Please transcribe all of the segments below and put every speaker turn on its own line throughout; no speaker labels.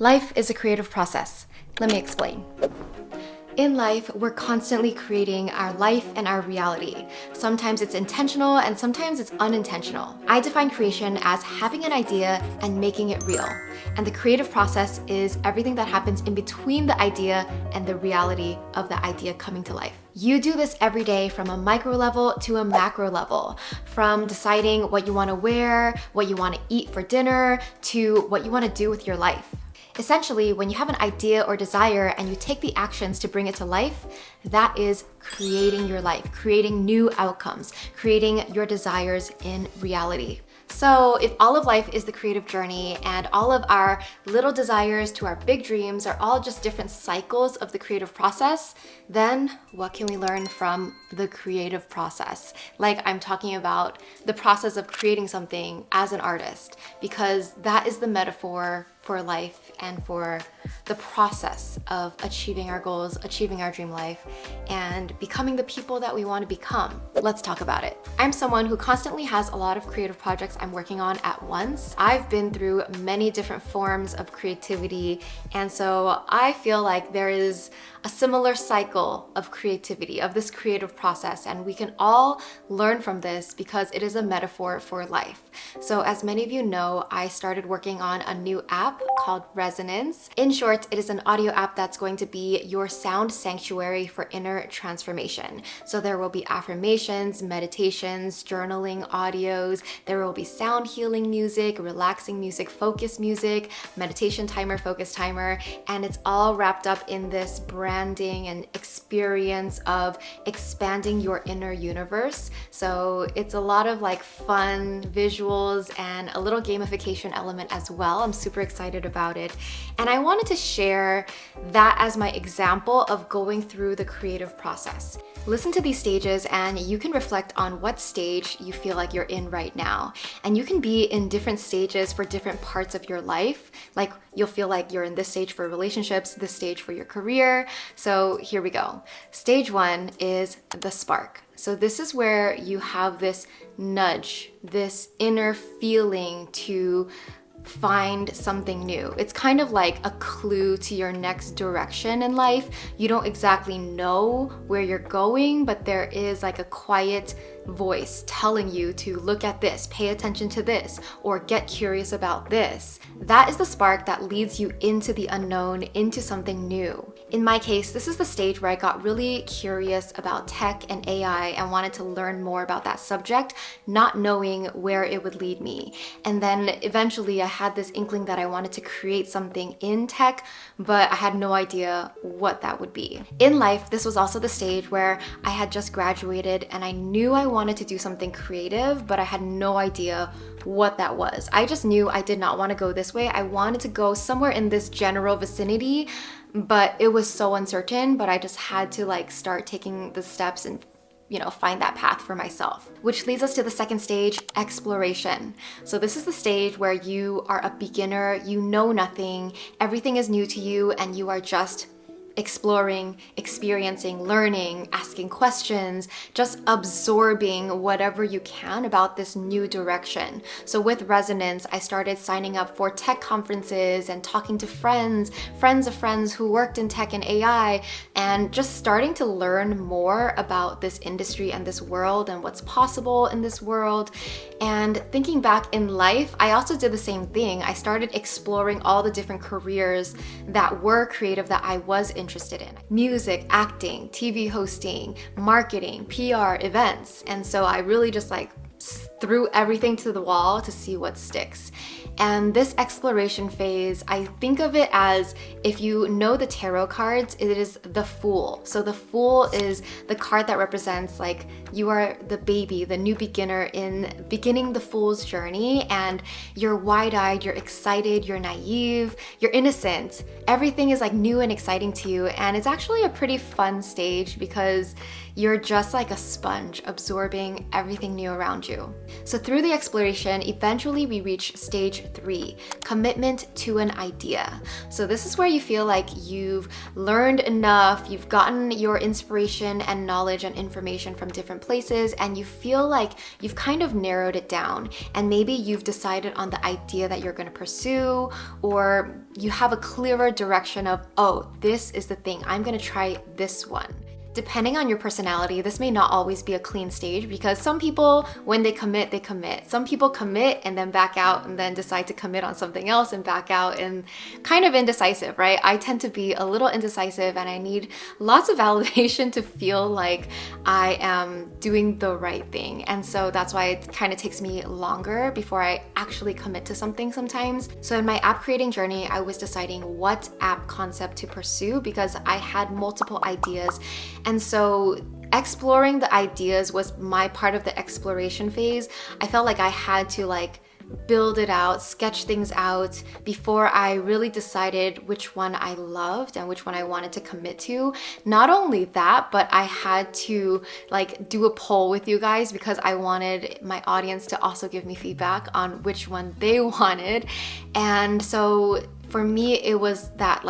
Life is a creative process. Let me explain. In life, we're constantly creating our life and our reality. Sometimes it's intentional and sometimes it's unintentional. I define creation as having an idea and making it real. And the creative process is everything that happens in between the idea and the reality of the idea coming to life. You do this every day from a micro level to a macro level, from deciding what you want to wear, what you want to eat for dinner, to what you want to do with your life. Essentially, when you have an idea or desire and you take the actions to bring it to life, that is creating your life, creating new outcomes, creating your desires in reality. So if all of life is the creative journey and all of our little desires to our big dreams are all just different cycles of the creative process, then what can we learn from the creative process? Like I'm talking about the process of creating something as an artist, because that is the metaphor for life and for the process of achieving our goals, achieving our dream life, and becoming the people that we want to become. Let's talk about it. I'm someone who constantly has a lot of creative projects I'm working on at once. I've been through many different forms of creativity, and so I feel like there is a similar cycle of creativity, of this creative process, and we can all learn from this because it is a metaphor for life. So as many of you know, I started working on a new app called Resonance. In short, it is an audio app that's going to be your sound sanctuary for inner transformation. So there will be affirmations, meditations, journaling audios, there will be sound healing music, relaxing music, focus music, meditation timer, focus timer, and it's all wrapped up in this branding and experience of expanding your inner universe. So it's a lot of like fun visuals and a little gamification element as well. I'm super excited about it. And I wanted to share that as my example of going through the creative process. Listen to these stages and you can reflect on what stage you feel like you're in right now. And you can be in different stages for different parts of your life. Like you'll feel like you're in this stage for relationships, this stage for your career. So here we go. Stage 1 is the spark. So this is where you have this nudge, this inner feeling to find something new. It's kind of like a clue to your next direction in life. You don't exactly know where you're going, but there is like a quiet voice telling you to look at this, pay attention to this, or get curious about this. That is the spark that leads you into the unknown, into something new. In my case, this is the stage where I got really curious about tech and AI and wanted to learn more about that subject, not knowing where it would lead me. And then eventually I had this inkling that I wanted to create something in tech, but I had no idea what that would be. In life, this was also the stage where I had just graduated and I knew I wanted to do something creative, but I had no idea what that was. I just knew I did not want to go this way. I wanted to go somewhere in this general vicinity, but it was so uncertain, but I just had to like start taking the steps and find that path for myself. Which leads us to the second stage, exploration. So this is the stage where you are a beginner, you know nothing, everything is new to you, and you are just exploring, experiencing, learning, asking questions, just absorbing whatever you can about this new direction. So with Resonance, I started signing up for tech conferences and talking to friends of friends who worked in tech and AI, and just starting to learn more about this industry and this world and what's possible in this world. And thinking back in life, I also did the same thing. I started exploring all the different careers that were creative that I was interested in. Music, acting, TV hosting, marketing, PR, events. And so I really just like threw everything to the wall to see what sticks. And this exploration phase, I think of it as, if you know the tarot cards, it is the Fool. So the Fool is the card that represents like you are the baby, the new beginner in beginning the Fool's journey, and you're wide-eyed, you're excited, you're naive, you're innocent. Everything is like new and exciting to you, and it's actually a pretty fun stage because you're just like a sponge absorbing everything new around you. you. So through the exploration, eventually we reach stage 3, commitment to an idea. So this is where you feel like you've learned enough, you've gotten your inspiration and knowledge and information from different places, and you feel like you've kind of narrowed it down. And maybe you've decided on the idea that you're going to pursue, or you have a clearer direction of, oh, this is the thing, I'm going to try this one. Depending on your personality, this may not always be a clean stage, because some people, when they commit, they commit. Some people commit and then back out and then decide to commit on something else and back out, and kind of indecisive, right? I tend to be a little indecisive, and I need lots of validation to feel like I am doing the right thing. And so that's why it kind of takes me longer before I actually commit to something sometimes. So in my app creating journey, I was deciding what app concept to pursue because I had multiple ideas. And so exploring the ideas was my part of the exploration phase. I felt like I had to build it out, sketch things out before I really decided which one I loved and which one I wanted to commit to. Not only that, but I had to do a poll with you guys because I wanted my audience to also give me feedback on which one they wanted. And so for me, it was that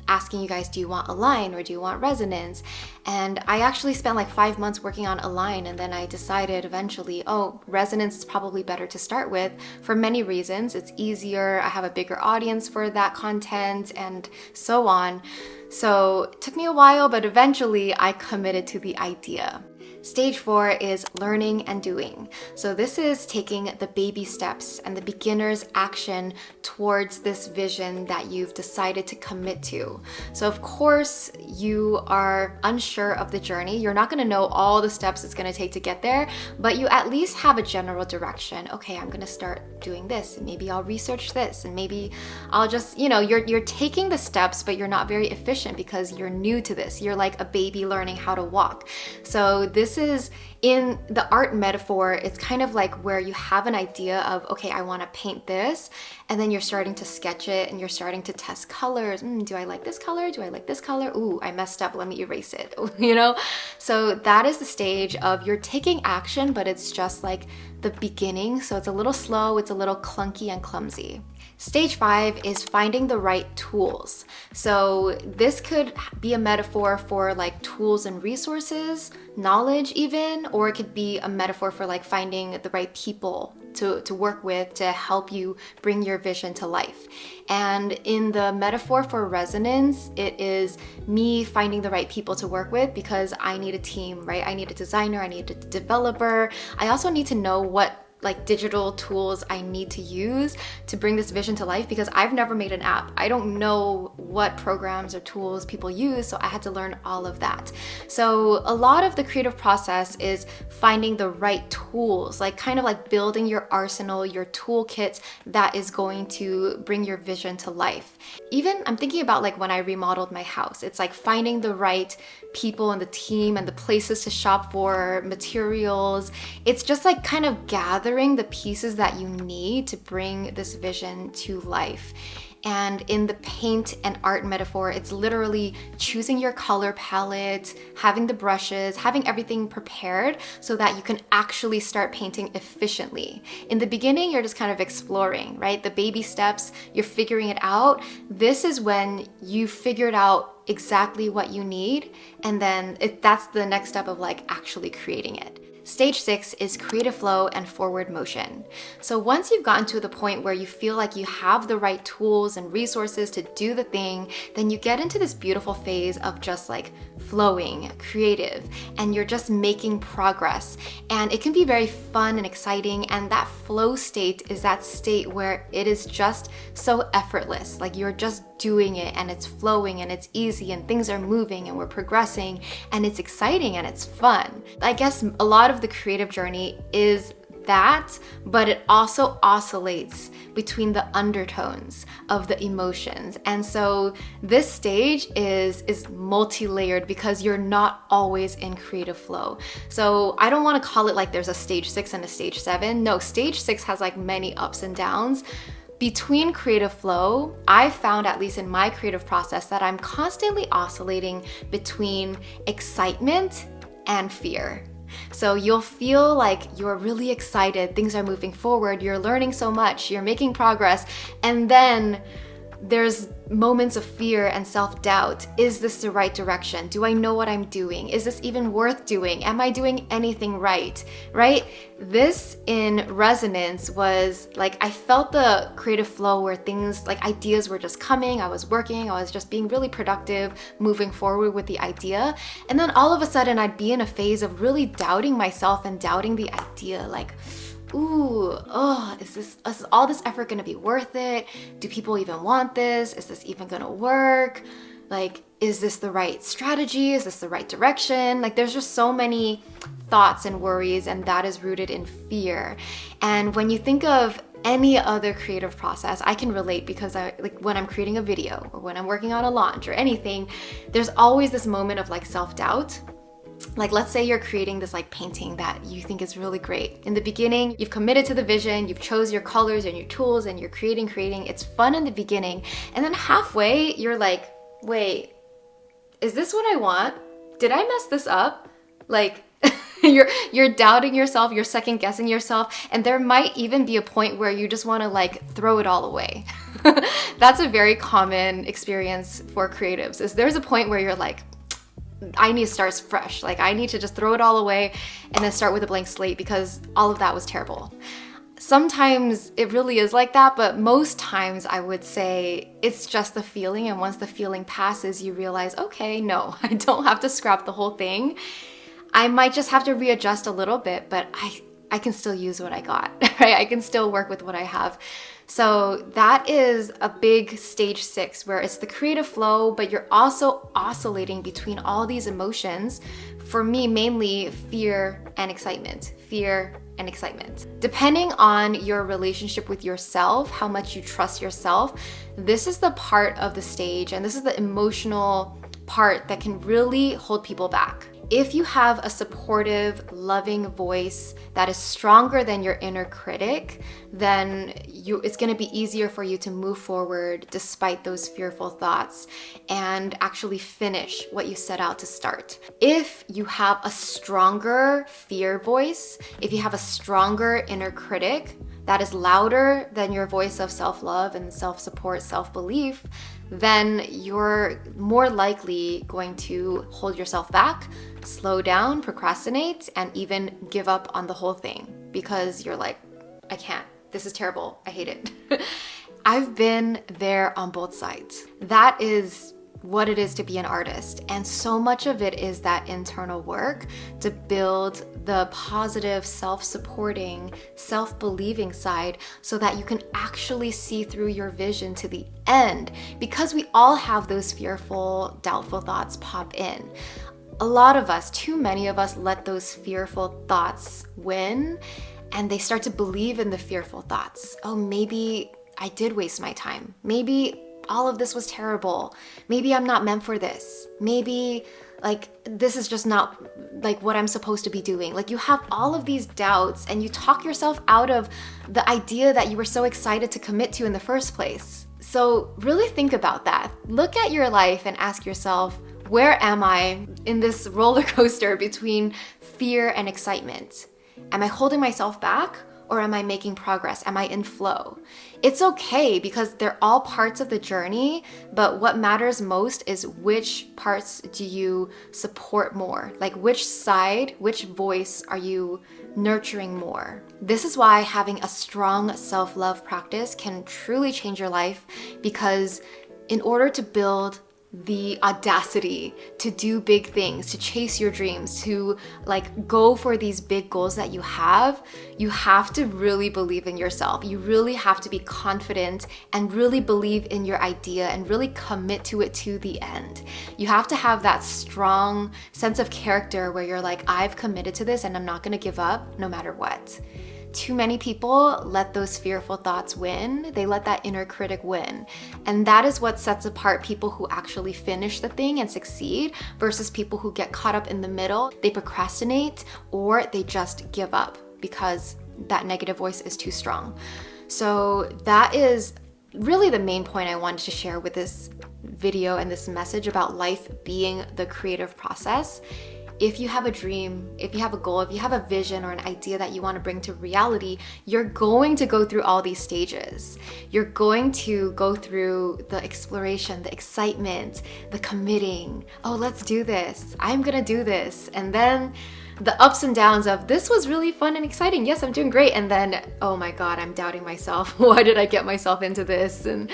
asking you guys, do you want Align or do you want Resonance? And I actually spent 5 months working on Align, and then I decided eventually, oh, Resonance is probably better to start with for many reasons. It's easier, I have a bigger audience for that content, and so on. So it took me a while, but eventually I committed to the idea. Stage 4 is learning and doing. So this is taking the baby steps and the beginner's action towards this vision that you've decided to commit to. So of course, you are unsure of the journey. You're not going to know all the steps it's going to take to get there, but you at least have a general direction. Okay, I'm going to start doing this, and maybe I'll research this, and maybe I'll just, you're taking the steps, but you're not very efficient because you're new to this. You're like a baby learning how to walk. So this is, in the art metaphor, it's kind of like where you have an idea of, okay, I want to paint this, and then you're starting to sketch it and you're starting to test colors. Do I like this color? Do I like this color? Ooh, I messed up, let me erase it, So that is the stage of you're taking action, but it's just the beginning. So it's a little slow, it's a little clunky and clumsy. Stage 5 is finding the right tools. So this could be a metaphor for tools and resources, knowledge even, or it could be a metaphor for finding the right people to work with to help you bring your vision to life. And in the metaphor for resonance, it is me finding the right people to work with because I need a team, right? I need a designer, I need a developer. I also need to know what digital tools I need to use to bring this vision to life because I've never made an app. I don't know what programs or tools people use, so I had to learn all of that. So a lot of the creative process is finding the right tools, kind of building your arsenal, your toolkit that is going to bring your vision to life. Even I'm thinking about when I remodeled my house, it's finding the right people and the team and the places to shop for, materials. It's just kind of gathering the pieces that you need to bring this vision to life. And in the paint and art metaphor, it's literally choosing your color palette, having the brushes, having everything prepared so that you can actually start painting efficiently. In the beginning, you're just kind of exploring, right? The baby steps, you're figuring it out. This is when you figured out exactly what you need, and then that's the next step of actually creating it. Stage 6 is creative flow and forward motion. So once you've gotten to the point where you feel like you have the right tools and resources to do the thing, then you get into this beautiful phase of just flowing, creative, and you're just making progress. And it can be very fun and exciting, and that flow state is that state where it is just so effortless. You're just doing it and it's flowing and it's easy and things are moving and we're progressing and it's exciting and it's fun. I guess a lot of the creative journey is that, but it also oscillates between the undertones of the emotions. And so this stage is multi-layered because you're not always in creative flow. So I don't want to call it there's a stage 6 and a stage 7. No, stage 6 has many ups and downs. Between creative flow, I found, at least in my creative process, that I'm constantly oscillating between excitement and fear. So you'll feel like you're really excited, things are moving forward, you're learning so much, you're making progress, and then there's moments of fear and self-doubt. Is this the right direction? Do I know what I'm doing? Is this even worth doing? Am I doing anything right? Right? This in resonance was like, I felt the creative flow where things like ideas were just coming. I was working, I was just being really productive, moving forward with the idea. And then all of a sudden I'd be in a phase of really doubting myself and doubting the idea. Like, ooh, oh, is all this effort gonna be worth it? Do people even want this? Is this even gonna work? Like, is this the right strategy? Is this the right direction? Like, there's just so many thoughts and worries, and that is rooted in fear. And when you think of any other creative process, I can relate because like when I'm creating a video or when I'm working on a launch or anything, there's always this moment of like self-doubt. Like, let's say you're creating this like painting that you think is really great. In the beginning, you've committed to the vision, you've chose your colors and your tools, and you're creating. It's fun in the beginning. And then halfway, you're like, wait, is this what I want? Did I mess this up? Like, you're doubting yourself, you're second guessing yourself, and there might even be a point where you just want to like throw it all away. That's a very common experience for creatives. Is there's a point where you're like, I need to start fresh. Like, I need to just throw it all away and then start with a blank slate because all of that was terrible. Sometimes it really is like that, but most times I would say it's just the feeling. And once the feeling passes, you realize, okay, no, I don't have to scrap the whole thing. I might just have to readjust a little bit, but I can still use what I got, right? I can still work with what I have. So that is a big stage 6 where it's the creative flow, but you're also oscillating between all these emotions. For me, mainly fear and excitement, Depending on your relationship with yourself, how much you trust yourself, this is the part of the stage, and this is the emotional part that can really hold people back. If you have a supportive, loving voice that is stronger than your inner critic, then it's going to be easier for you to move forward despite those fearful thoughts and actually finish what you set out to start. If you have a stronger fear voice, if you have a stronger inner critic that is louder than your voice of self-love and self-support, self-belief, then you're more likely going to hold yourself back, slow down, procrastinate, and even give up on the whole thing because you're like, I can't. This is terrible. I hate it. I've been there on both sides. That is what it is to be an artist. And so much of it is that internal work to build the positive, self-supporting, self-believing side so that you can actually see through your vision to the end, because we all have those fearful, doubtful thoughts pop in. A lot of us, too many of us, let those fearful thoughts win, and they start to believe in the fearful thoughts. Oh, maybe I did waste my time. Maybe all of this was terrible. Maybe I'm not meant for this. Maybe like this is just not like what I'm supposed to be doing. Like, you have all of these doubts and you talk yourself out of the idea that you were so excited to commit to in the first place. So really think about that. Look at your life and ask yourself, where am I in this roller coaster between fear and excitement? Am I holding myself back? Or am I making progress? Am I in flow? It's okay because they're all parts of the journey, but what matters most is which parts do you support more? Like, which side, which voice are you nurturing more? This is why having a strong self-love practice can truly change your life, because in order to build the audacity to do big things, to chase your dreams, to like go for these big goals that you have to really believe in yourself. You really have to be confident and really believe in your idea and really commit to it to the end. You have to have that strong sense of character where you're like, I've committed to this and I'm not gonna give up no matter what. Too many people let those fearful thoughts win. They let that inner critic win. And that is what sets apart people who actually finish the thing and succeed versus people who get caught up in the middle. They procrastinate or they just give up because that negative voice is too strong. So that is really the main point I wanted to share with this video and this message about life being the creative process. If you have a dream, if you have a goal, if you have a vision or an idea that you want to bring to reality, you're going to go through all these stages. You're going to go through the exploration, the excitement, the committing. Oh, let's do this. I'm gonna do this. And then the ups and downs of this was really fun and exciting. Yes, I'm doing great. And then, oh my God, I'm doubting myself. Why did I get myself into this? And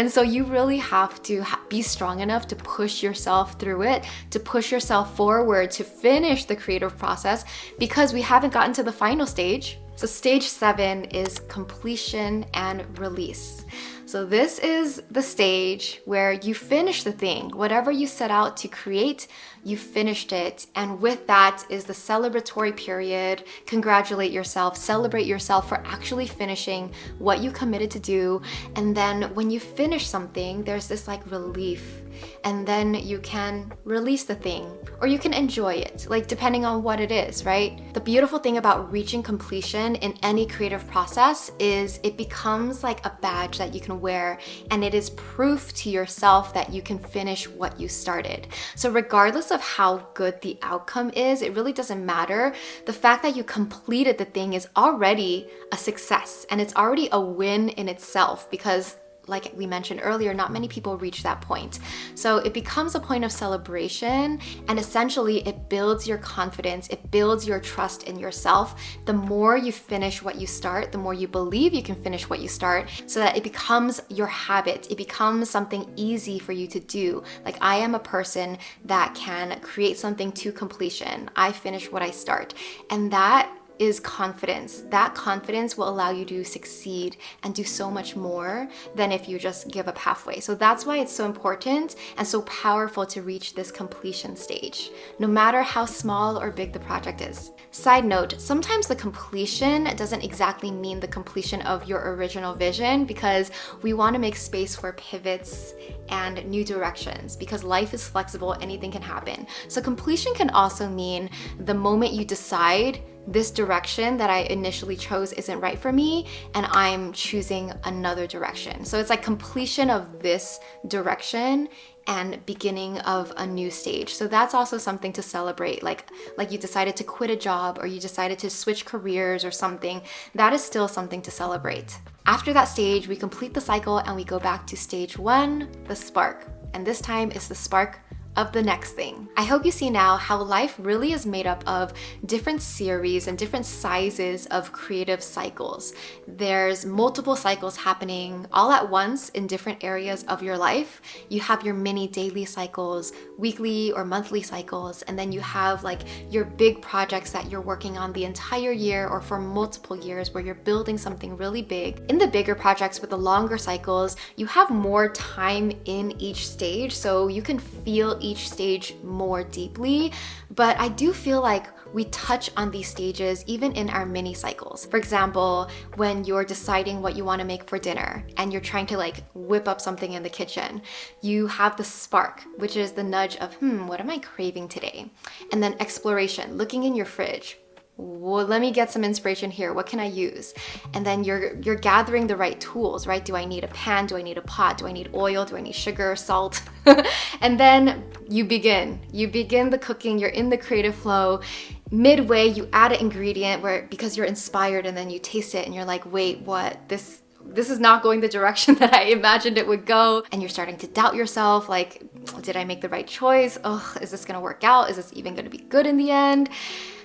so you really have to be strong enough to push yourself through it, to push yourself forward, to finish the creative process, because we haven't gotten to the final stage. So stage 7 is completion and release. So this is the stage where you finish the thing. Whatever you set out to create, you finished it. And with that is the celebratory period. Congratulate yourself, celebrate yourself for actually finishing what you committed to do. And then when you finish something, there's this like relief. And then you can release the thing, or you can enjoy it, like depending on what it is, right? The beautiful thing about reaching completion in any creative process is it becomes like a badge that you can wear, and it is proof to yourself that you can finish what you started. So regardless of how good the outcome is, it really doesn't matter. The fact that you completed the thing is already a success, and it's already a win in itself, because like we mentioned earlier, not many people reach that point. So it becomes a point of celebration, and essentially it builds your confidence, it builds your trust in yourself. The more you finish what you start, the more you believe you can finish what you start, so that it becomes your habit. It becomes something easy for you to do. Like, I am a person that can create something to completion. I finish what I start. And that is confidence. That confidence will allow you to succeed and do so much more than if you just give up halfway. So that's why it's so important and so powerful to reach this completion stage, no matter how small or big the project is. Side note, sometimes the completion doesn't exactly mean the completion of your original vision, because we want to make space for pivots and new directions, because life is flexible, anything can happen. So completion can also mean the moment you decide this direction that I initially chose isn't right for me, and I'm choosing another direction. So it's like completion of this direction and beginning of a new stage. So that's also something to celebrate. Like you decided to quit a job, or you decided to switch careers or something. That is still something to celebrate. After that stage, we complete the cycle and we go back to stage 1, the spark. And this time is the spark of the next thing. I hope you see now how life really is made up of different series and different sizes of creative cycles. There's multiple cycles happening all at once in different areas of your life. You have your mini daily cycles, weekly or monthly cycles, and then you have like your big projects that you're working on the entire year or for multiple years, where you're building something really big. In the bigger projects with the longer cycles, you have more time in each stage, so you can feel each stage more deeply. But I do feel like we touch on these stages even in our mini cycles. For example, when you're deciding what you want to make for dinner and you're trying to like whip up something in the kitchen, you have the spark, which is the nudge of, what am I craving today? And then exploration, looking in your fridge. Well, let me get some inspiration here. What can I use? And then you're gathering the right tools, right? Do I need a pan? Do I need a pot? Do I need oil? Do I need sugar, salt? And then you begin the cooking. You're in the creative flow. Midway, you add an ingredient because you're inspired, and then you taste it and you're like, wait, what? This is not going the direction that I imagined it would go. And you're starting to doubt yourself, like, did I make the right choice? Oh, is this gonna work out? Is this even gonna be good in the end?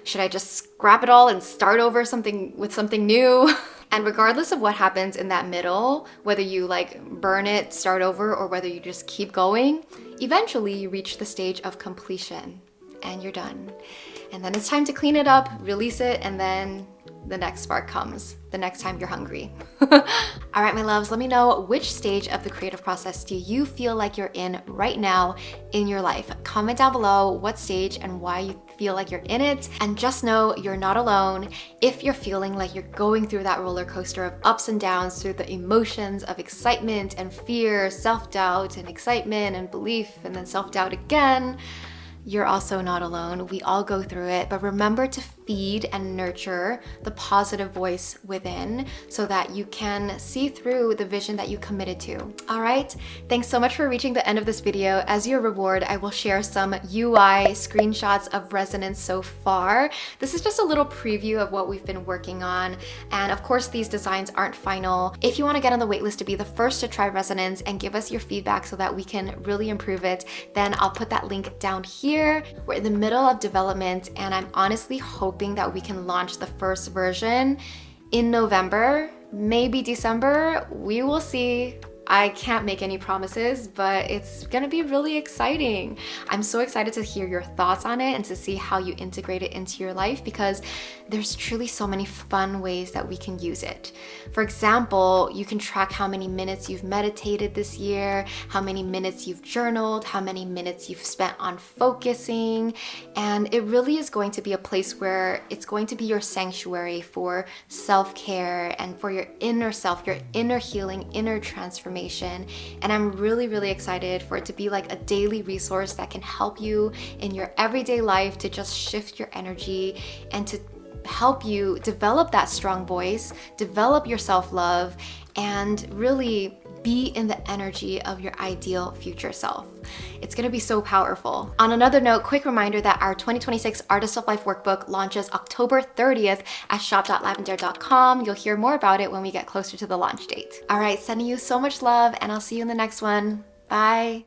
Should I just scrap it all and start over with something new? And regardless of what happens in that middle, whether you like burn it, start over, or whether you just keep going, eventually you reach the stage of completion and you're done. And then it's time to clean it up, release it, and then the next spark comes the next time you're hungry. All right, my loves, let me know, which stage of the creative process do you feel like you're in right now in your life? Comment down below what stage and why you feel like you're in it. And just know you're not alone. If you're feeling like you're going through that roller coaster of ups and downs, through the emotions of excitement and fear, self-doubt and excitement and belief, and then self-doubt again, you're also not alone. We all go through it, but remember to feed and nurture the positive voice within so that you can see through the vision that you committed to. All right, thanks so much for reaching the end of this video. As your reward, I will share some UI screenshots of resonance so far. This is just a little preview of what we've been working on. And of course, these designs aren't final. If you want to get on the waitlist to be the first to try resonance and give us your feedback so that we can really improve it, then I'll put that link down here. We're in the middle of development, and I'm honestly hoping that we can launch the first version in November, maybe December. We will see. I can't make any promises, but it's gonna be really exciting. I'm so excited to hear your thoughts on it and to see how you integrate it into your life, because there's truly so many fun ways that we can use it. For example, you can track how many minutes you've meditated this year, how many minutes you've journaled, how many minutes you've spent on focusing, and it really is going to be a place where it's going to be your sanctuary for self-care and for your inner self, your inner healing, inner transformation. And I'm really, really excited for it to be like a daily resource that can help you in your everyday life to just shift your energy and to help you develop that strong voice, develop your self-love, and really be in the energy of your ideal future self. It's gonna be so powerful. On another note, quick reminder that our 2026 Artist of Life workbook launches October 30th at shop.lavendaire.com. You'll hear more about it when we get closer to the launch date. All right, sending you so much love, and I'll see you in the next one. Bye.